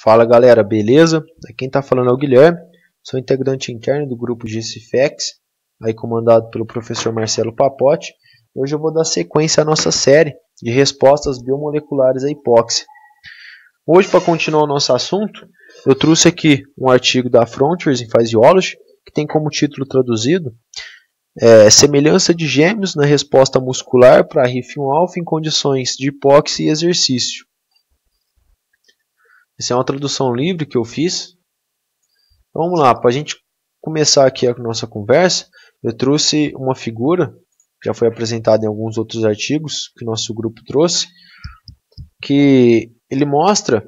Fala galera, beleza? Aqui quem está falando é o Guilherme, sou integrante interno do grupo GCFEX, aí comandado pelo professor Marcelo Papote. Hoje eu vou dar sequência à nossa série de respostas biomoleculares à hipóxia. Hoje, para continuar o nosso assunto, eu trouxe aqui um artigo da Frontiers in Physiology, que tem como título traduzido Semelhança de gêmeos na resposta muscular para RIF1-alfa em condições de hipóxia e exercício. Essa é uma tradução livre que eu fiz. Então, vamos lá, para a gente começar aqui a nossa conversa, eu trouxe uma figura, já foi apresentada em alguns outros artigos que nosso grupo trouxe, que ele mostra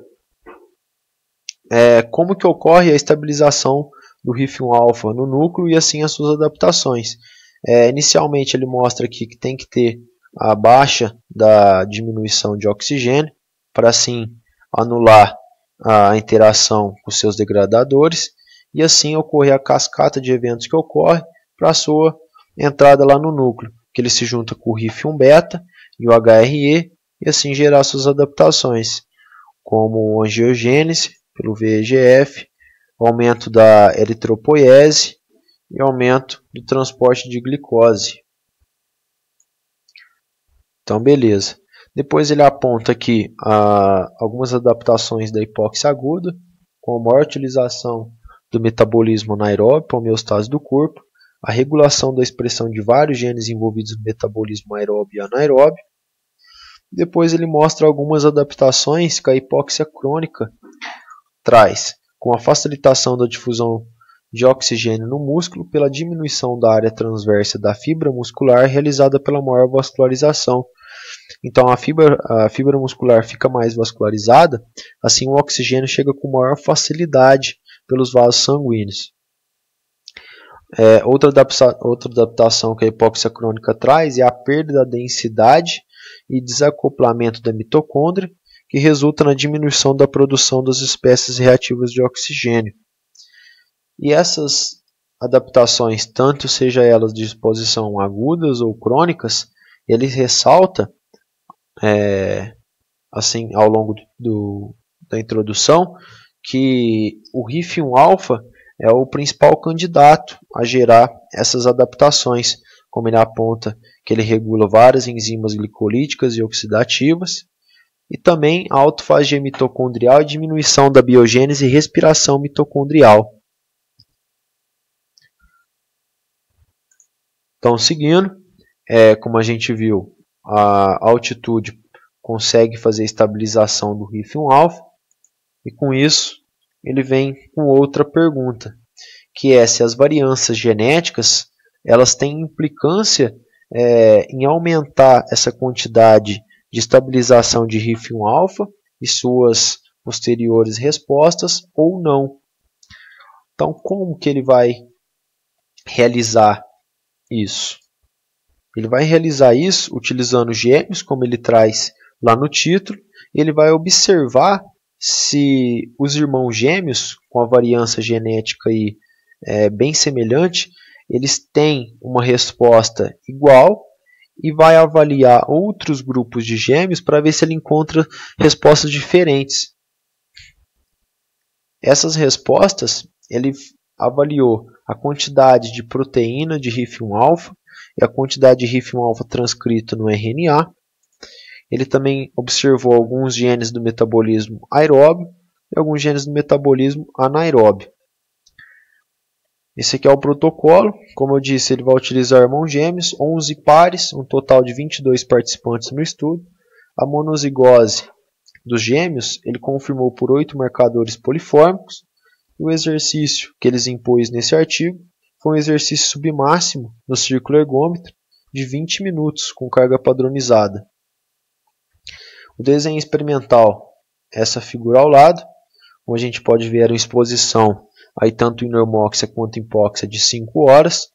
como que ocorre a estabilização do RIF1-alfa no núcleo e assim as suas adaptações. Inicialmente ele mostra aqui que tem que ter a baixa da diminuição de oxigênio para assim anular a interação com seus degradadores e assim ocorrer a cascata de eventos que ocorre para a sua entrada lá no núcleo, que ele se junta com o RIF1-beta e o HRE e assim gerar suas adaptações, como angiogênese pelo VEGF, aumento da eritropoiese e aumento do transporte de glicose. Então beleza. Depois ele aponta aqui algumas adaptações da hipóxia aguda, com a maior utilização do metabolismo anaeróbio para a homeostase do corpo, a regulação da expressão de vários genes envolvidos no metabolismo aeróbio e anaeróbio. Depois ele mostra algumas adaptações que a hipóxia crônica traz, com a facilitação da difusão de oxigênio no músculo pela diminuição da área transversa da fibra muscular realizada pela maior vascularização. Então a fibra muscular fica mais vascularizada, assim o oxigênio chega com maior facilidade pelos vasos sanguíneos. Outra adaptação que a hipóxia crônica traz é a perda da densidade e desacoplamento da mitocôndria, que resulta na diminuição da produção das espécies reativas de oxigênio. E essas adaptações, tanto seja elas de exposição agudas ou crônicas, ele ressalta assim, ao longo da introdução, que o RIF1-alfa é o principal candidato a gerar essas adaptações, como ele aponta que ele regula várias enzimas glicolíticas e oxidativas, e também a autofagia mitocondrial e diminuição da biogênese e respiração mitocondrial. Então, seguindo, como a gente viu, a altitude consegue fazer estabilização do RIF1-alfa, e com isso ele vem com outra pergunta, que é se as variâncias genéticas elas têm implicância em aumentar essa quantidade de estabilização de RIF1-alfa e suas posteriores respostas ou não. Então, como que ele vai realizar isso? Ele vai realizar isso utilizando gêmeos, como ele traz lá no título. Ele vai observar se os irmãos gêmeos, com a variância genética aí, bem semelhante, eles têm uma resposta igual e vai avaliar outros grupos de gêmeos para ver se ele encontra respostas diferentes. Essas respostas, ele avaliou a quantidade de proteína de RIF1-alfa e a quantidade de RIF1-alfa transcrito no RNA. Ele também observou alguns genes do metabolismo aeróbio e alguns genes do metabolismo anaeróbio. Esse aqui é o protocolo. Como eu disse, ele vai utilizar irmãos gêmeos, 11 pares, um total de 22 participantes no estudo. A monozigose dos gêmeos, ele confirmou por 8 marcadores polifórmicos. E o exercício que eles impôs nesse artigo foi um exercício submáximo no círculo ergômetro de 20 minutos com carga padronizada. O desenho experimental, essa figura ao lado, como a gente pode ver, era uma exposição aí tanto em normóxia quanto em hipóxia de 5 horas.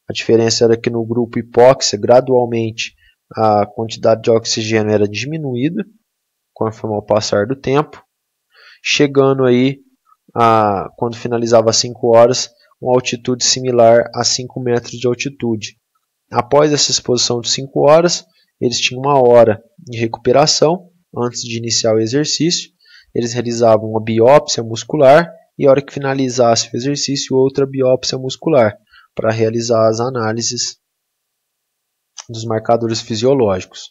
A diferença era que no grupo hipóxia, gradualmente, a quantidade de oxigênio era diminuída conforme ao passar do tempo, chegando aí, quando finalizava 5 horas, uma altitude similar a 5 metros de altitude. Após essa exposição de 5 horas, eles tinham 1 hora de recuperação antes de iniciar o exercício eles realizavam uma biópsia muscular e, a hora que finalizasse o exercício, outra biópsia muscular para realizar as análises dos marcadores fisiológicos.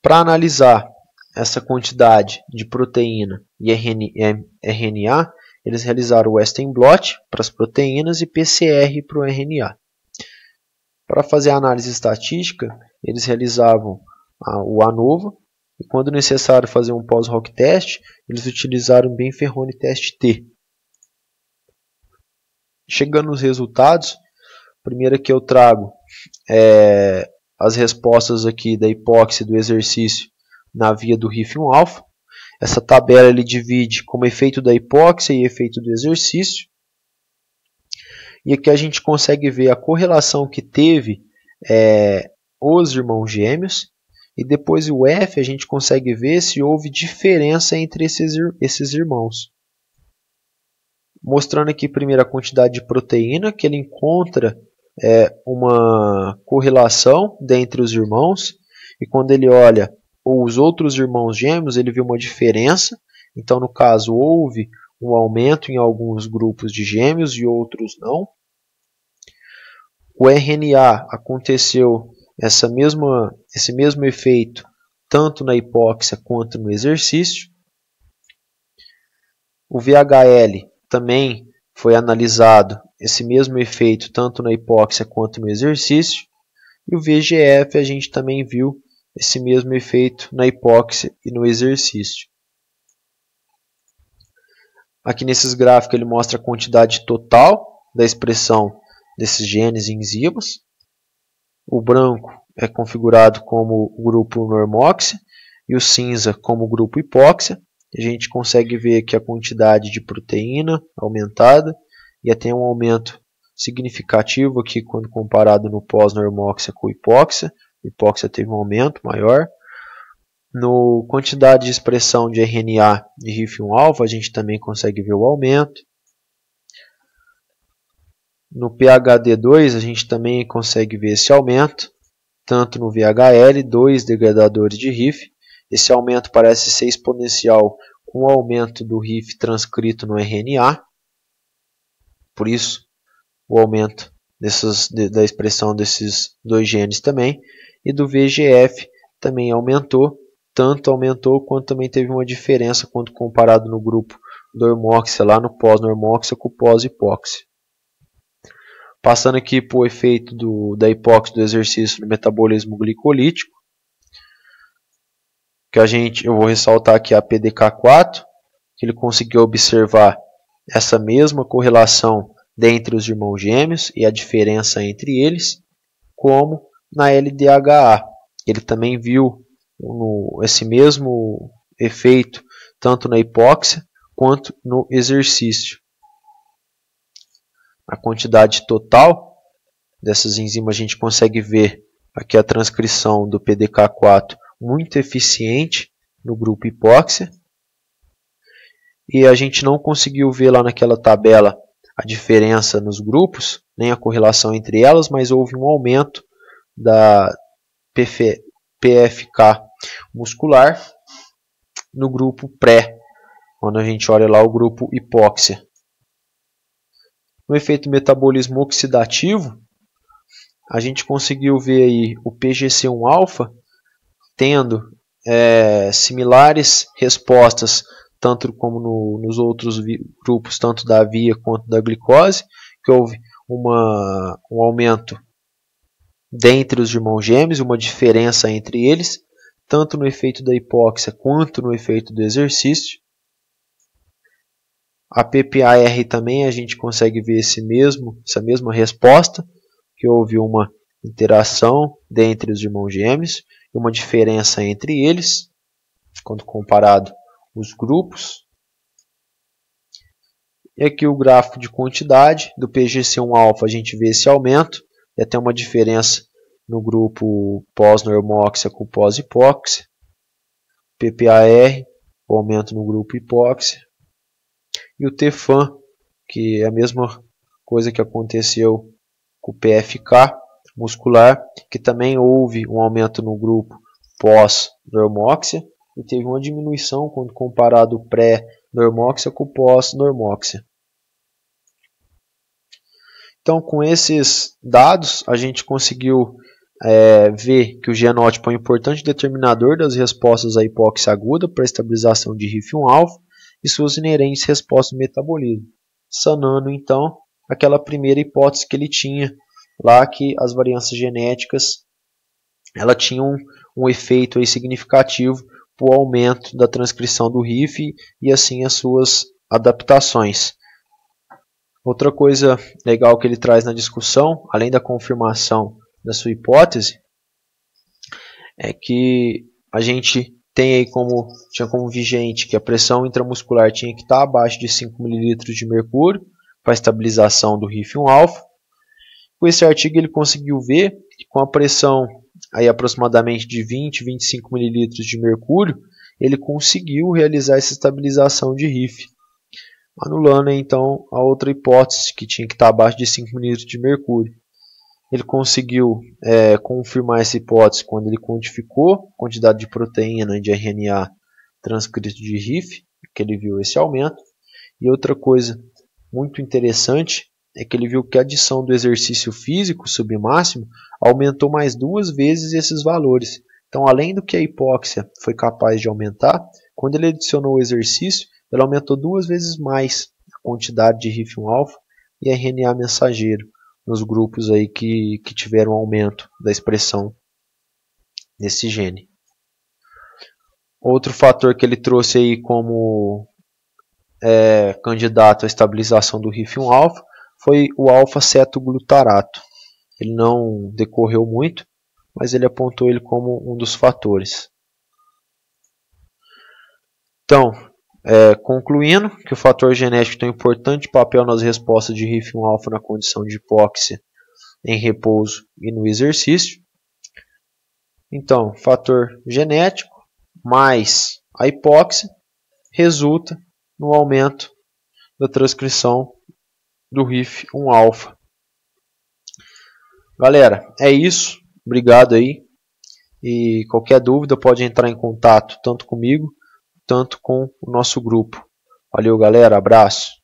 Para analisar essa quantidade de proteína e RNA, eles realizaram o Western blot para as proteínas e PCR para o RNA. Para fazer a análise estatística, eles realizavam o ANOVA, e quando necessário fazer um pós-hoc test, eles utilizaram o Benferroni teste T. Chegando nos resultados, primeiro que eu trago as respostas aqui da hipóxia do exercício na via do RIF1-alfa. Essa tabela ele divide como efeito da hipóxia e efeito do exercício. E aqui a gente consegue ver a correlação que teve os irmãos gêmeos. E depois o F a gente consegue ver se houve diferença entre esses irmãos. Mostrando aqui primeiro a quantidade de proteína, que ele encontra uma correlação dentre os irmãos. E quando ele olha os outros irmãos gêmeos, ele viu uma diferença. Então, no caso, houve um aumento em alguns grupos de gêmeos e outros não. O RNA aconteceu esse mesmo efeito tanto na hipóxia quanto no exercício. O VHL também foi analisado esse mesmo efeito tanto na hipóxia quanto no exercício. E o VGF a gente também viu esse mesmo efeito na hipóxia e no exercício. Aqui nesses gráficos ele mostra a quantidade total da expressão desses genes e enzimas. O branco é configurado como o grupo normoxia e o cinza como o grupo hipóxia. A gente consegue ver aqui a quantidade de proteína aumentada e até um aumento significativo aqui quando comparado no pós-normoxia com hipóxia. A hipóxia teve um aumento maior. No quantidade de expressão de RNA de RIF1-alfa, a gente também consegue ver o aumento. No PHD2, a gente também consegue ver esse aumento, tanto no VHL, 2 degradadores de RIF. Esse aumento parece ser exponencial com o aumento do RIF transcrito no RNA. Por isso, o aumento da expressão desses dois genes também. E do VGF também aumentou, tanto aumentou quanto também teve uma diferença quando comparado no grupo normoxia, lá no pós-normoxia com o pós-hipóxia. Passando aqui para o efeito da hipóxia do exercício no metabolismo glicolítico, que eu vou ressaltar aqui a PDK4, que ele conseguiu observar essa mesma correlação dentre os irmãos gêmeos e a diferença entre eles, como na LDHA. Ele também viu esse mesmo efeito tanto na hipóxia quanto no exercício. A quantidade total dessas enzimas a gente consegue ver aqui a transcrição do PDK4 muito eficiente no grupo hipóxia. E a gente não conseguiu ver lá naquela tabela a diferença nos grupos, nem a correlação entre elas, mas houve um aumento da PFK muscular no grupo pré, quando a gente olha lá o grupo hipóxia. No efeito metabolismo oxidativo, a gente conseguiu ver aí o PGC1-alfa tendo similares respostas, tanto como nos outros grupos, tanto da via quanto da glicose, que houve um aumento dentre os irmãos gêmeos, uma diferença entre eles, tanto no efeito da hipóxia quanto no efeito do exercício. A PPAR também a gente consegue ver essa mesma resposta, que houve uma interação dentre os irmãos gêmeos e uma diferença entre eles, quando comparado os grupos. E aqui o gráfico de quantidade do PGC1-alfa, a gente vê esse aumento e até uma diferença no grupo pós-normoxia com pós-hipóxia. PPAR, o aumento no grupo hipóxia. E o TFAM, que é a mesma coisa que aconteceu com o PFK muscular, que também houve um aumento no grupo pós-normoxia e teve uma diminuição quando comparado o pré-normóxia com o pós-normóxia. Então, com esses dados, a gente conseguiu ver que o genótipo é um importante determinador das respostas à hipóxia aguda para a estabilização de RIF1-alfa e suas inerentes respostas de metabolismo, sanando então aquela primeira hipótese que ele tinha lá, que as variâncias genéticas ela tinham um efeito aí significativo para o aumento da transcrição do RIF e assim as suas adaptações. Outra coisa legal que ele traz na discussão, além da confirmação da sua hipótese, é que a gente tem aí tinha como vigente que a pressão intramuscular tinha que estar abaixo de 5 ml de mercúrio para a estabilização do RIF1-alfa. Com esse artigo ele conseguiu ver que com a pressão aí aproximadamente de 20 a 25 ml de mercúrio, ele conseguiu realizar essa estabilização de RIF, anulando então a outra hipótese que tinha que estar abaixo de 5 ml de mercúrio. Ele conseguiu confirmar essa hipótese quando ele quantificou a quantidade de proteína e de RNA transcrito de RIF, que ele viu esse aumento. E outra coisa muito interessante é que ele viu que a adição do exercício físico submáximo aumentou mais 2 vezes esses valores. Então, além do que a hipóxia foi capaz de aumentar, quando ele adicionou o exercício, ela aumentou 2 vezes mais a quantidade de RIF1-alfa e RNA mensageiro nos grupos aí que tiveram aumento da expressão desse gene. Outro fator que ele trouxe aí como candidato à estabilização do RIF1-alfa foi o alfa-cetoglutarato. Ele não decorreu muito, mas ele apontou ele como um dos fatores. Então, concluindo que o fator genético tem um importante papel nas respostas de RIF1-alfa na condição de hipóxia em repouso e no exercício. Então, fator genético mais a hipóxia resulta no aumento da transcrição do RIF1-alfa. Galera, é isso. Obrigado aí. E qualquer dúvida pode entrar em contato tanto comigo, tanto com o nosso grupo. Valeu, galera. Abraço.